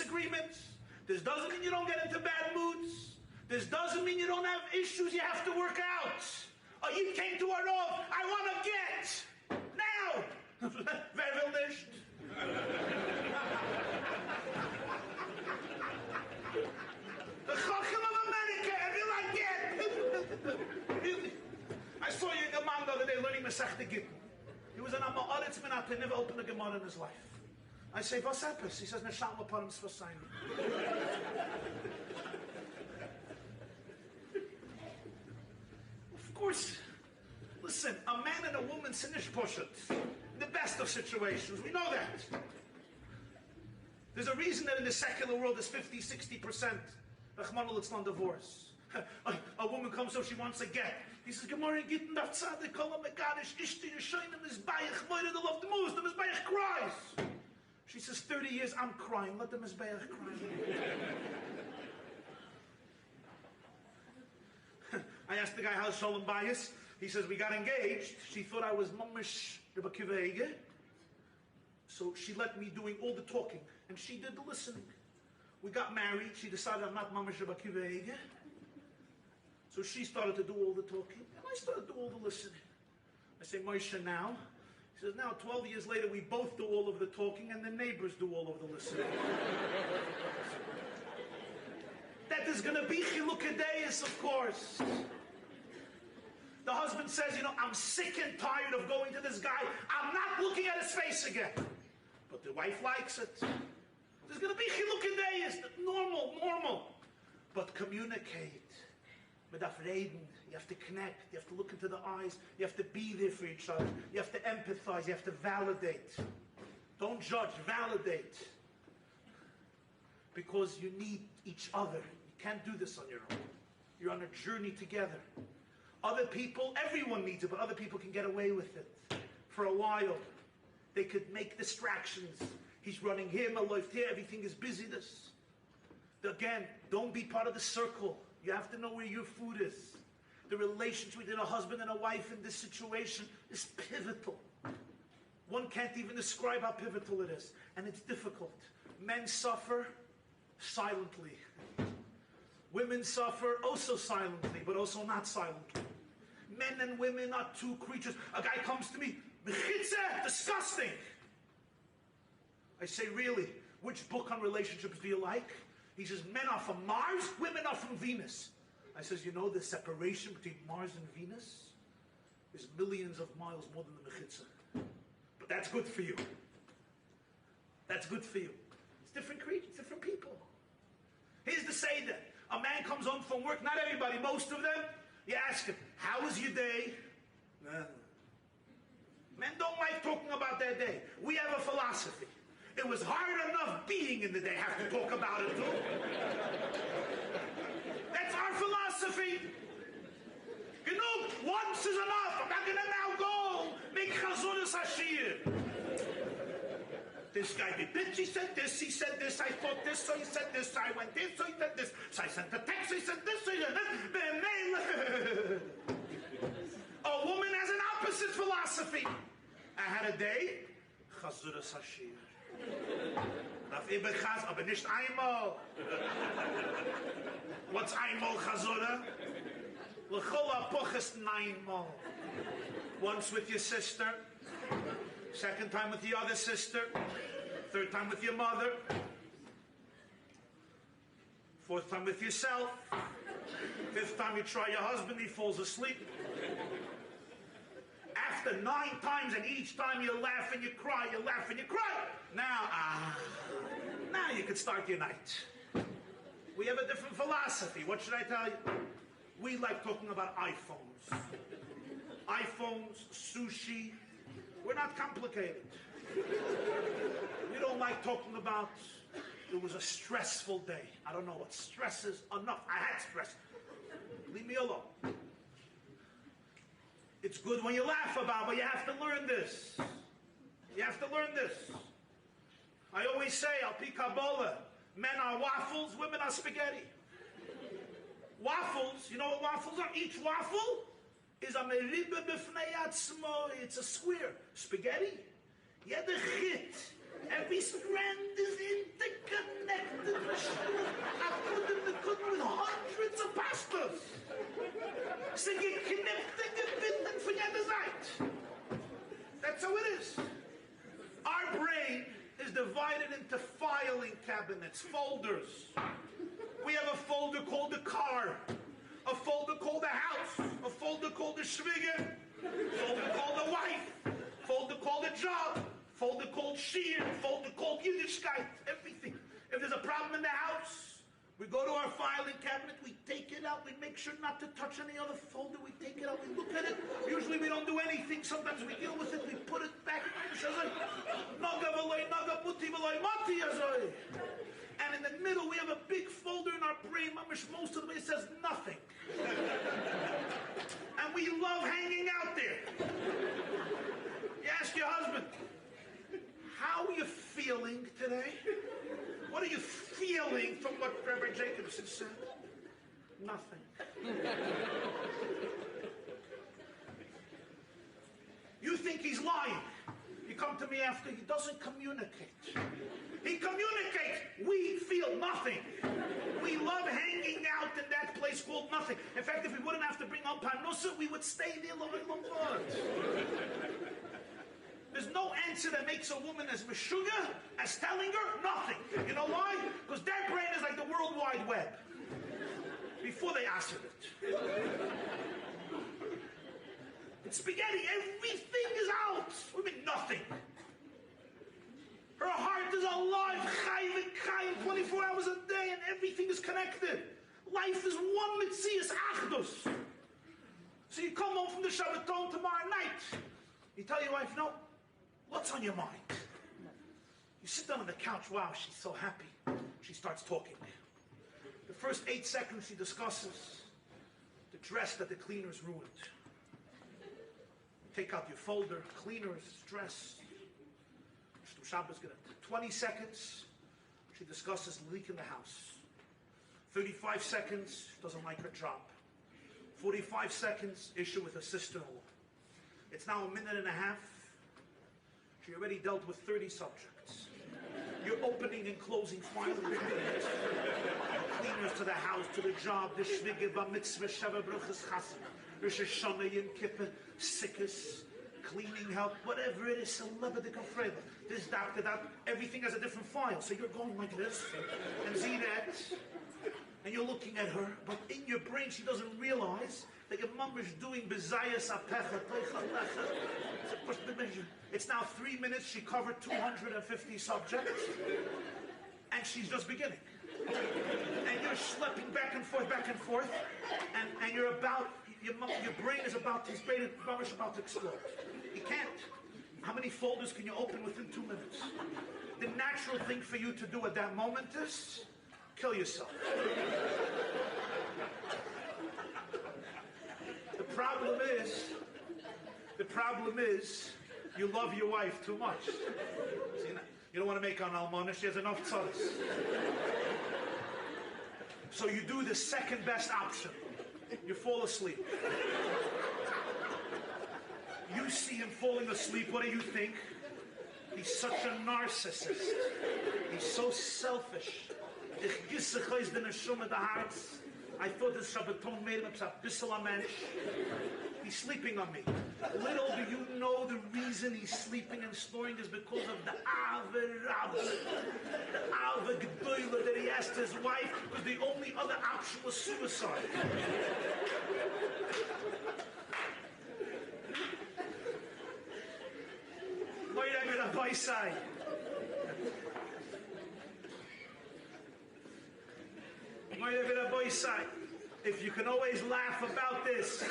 disagreements. This doesn't mean you don't get into bad moods. This doesn't mean you don't have issues you have to work out. You came to our off. I want to get. Now. Wer will nicht? The Chacham of America, will I get? I saw you in the man the other day learning Masechta Gittin. He was an Ama'aretz Minat, he never opened a Gemara in his life. I say, what's happened? He says, Neshama upon him Svasaini. Of course, listen, a man and a woman sinish poshet. In the best of situations, we know that. There's a reason that in the secular world there's 50-60% Rachmana litzlan divorce. A woman comes up, she wants a get. He says, Gemara gittin daf tzadik kol ha-megadish ishti yeshoyim mizbayach moira the love the most, the mizbayach cries. She says, 30 years I'm crying, let the mizbayach cry. I asked the guy, how's Shalom Bayis? He says, we got engaged. She thought I was mamish Rabbi Kiva. So she let me doing all the talking, and she did the listening. We got married. She decided I'm not mamish Rabbi Kiva. So she started to do all the talking, and I started to do all the listening. I say, Moshe, now? He says, now, 12 years later, we both do all of the talking, and the neighbors do all of the listening. That is going to be chilukei deis, of course. The husband says, I'm sick and tired of going to this guy. I'm not looking at his face again. But the wife likes it. There's going to be chilukei deis, normal. But communicate. You have to connect. You have to look into the eyes. You have to be there for each other. You have to empathize. You have to validate. Don't judge, validate. Because you need each other. You can't do this on your own. You're on a journey together. Other people, everyone needs it, but other people can get away with it. For a while, they could make distractions. He's running here, my life here, everything is busyness. Again, don't be part of the circle. You have to know where your food is. The relationship between a husband and a wife in this situation is pivotal. One can't even describe how pivotal it is. And it's difficult. Men suffer silently. Women suffer also silently, but also not silently. Men and women are two creatures. A guy comes to me, Bechitza, disgusting. I say, really? Which book on relationships do you like? He says, men are from Mars, women are from Venus. I says, the separation between Mars and Venus is millions of miles more than the Mechitza. But that's good for you. That's good for you. It's different creatures, different people. Here's the Seder. A man comes home from work, not everybody, most of them. You ask him, how was your day? Men don't like talking about their day. We have a philosophy. It was hard enough being in the day. Have to talk about it too. That's our philosophy. Genug, once is enough. I'm not going to now go make chazuras hashir. This guy did this, he said this, I thought this, so he said this, so I went this, so he said this, so I sent a text, so he said this, so he said this. A woman has an opposite philosophy. I had a day, chazuras hashir. Aber nicht einmal. What's einmal chazura? L'chol ha'poch is 9 mal. Once with your sister, second time with the other sister, third time with your mother, fourth time with yourself, fifth time you try your husband, he falls asleep. After 9 times, and each time you laugh and you cry, you laugh and you cry. Now you can start your night. We have a different philosophy. What should I tell you? We like talking about iPhones. iPhones, sushi. We're not complicated. We don't like talking about, it was a stressful day. I don't know what stress is. Enough. I had stress. Leave me alone. It's good when you laugh about, but you have to learn this. You have to learn this. I always say, al pi Kabbalah, men are waffles, women are spaghetti. Waffles, you know what waffles are? Each waffle is a meriba b'fnei atzmo. It's a square. Spaghetti, you have the chit. Every strand is interconnected. cabinets, folders. We have a folder called the car, a folder called the house, a folder called the shviger, a folder called the wife, a folder called the job, a folder called shir, a folder called Yiddishkeit, everything. If there's a problem in the house, we go to our filing cabinet, we take it out, we make sure not to touch any other folder, we take it out, we look at it. Usually we don't do anything, sometimes we deal with it, we put it back. And in the middle we have a big folder in our brain, most of the way it says nothing. And we love hanging out there. You ask your husband, how are you feeling today? What are you feeling from what Rabbi Jacobson said? Nothing. You think he's lying. You come to me after, he doesn't communicate. He communicates. We feel nothing. We love hanging out in that place called nothing. In fact, if we wouldn't have to bring on Parnusa, we would stay there loving Lombards. There's no answer that makes a woman as meshuga as telling her nothing. You know why? Because their brain is like the World Wide Web. Before they answered it. It's spaghetti. Everything is out. What do you mean nothing? Her heart is alive, chayv, 24 hours a day, and everything is connected. Life is one mitzias achdus. So you come home from the Shabbaton tomorrow night. You tell your wife, no, what's on your mind? You sit down on the couch, wow, she's so happy. She starts talking. The first 8 seconds she discusses the dress that the cleaners ruined. Take out your folder, cleaners, dress. 20 seconds, she discusses leak in the house. 35 seconds, doesn't like her job. 45 seconds, issue with her sister-in-law. It's now a minute and a half. She already dealt with 30 subjects. You're opening and closing filing cabinets. Cleaners to the house, to the job, the shvige, bar mitzvah, sheva bruchas chassid, Rosh Hashanah, Yom Kippur, sickness, cleaning help, whatever it is, this doctor, that, everything has a different file. So you're going like this, and see that, and you're looking at her, but in your brain she doesn't realize that your mom is doing bezayas apecha. It's now 3 minutes, she covered 250 subjects, and she's just beginning. And you're schlepping back and forth, and you're about, your brain is about to explode. You can't. How many folders can you open within 2 minutes? The natural thing for you to do at that moment is kill yourself. The problem is, you love your wife too much. See, you don't want to make her an almana, she has enough tzaddis. So you do the second best option. You fall asleep. You see him falling asleep, what do you think? He's such a narcissist. He's so selfish. I thought this Shabbaton made him a bissel mensch. He's sleeping on me. Little do you know the reason he's sleeping and snoring is because of the Ava Gedoyla that he asked his wife, because the only other option was suicide. If you can always laugh about this,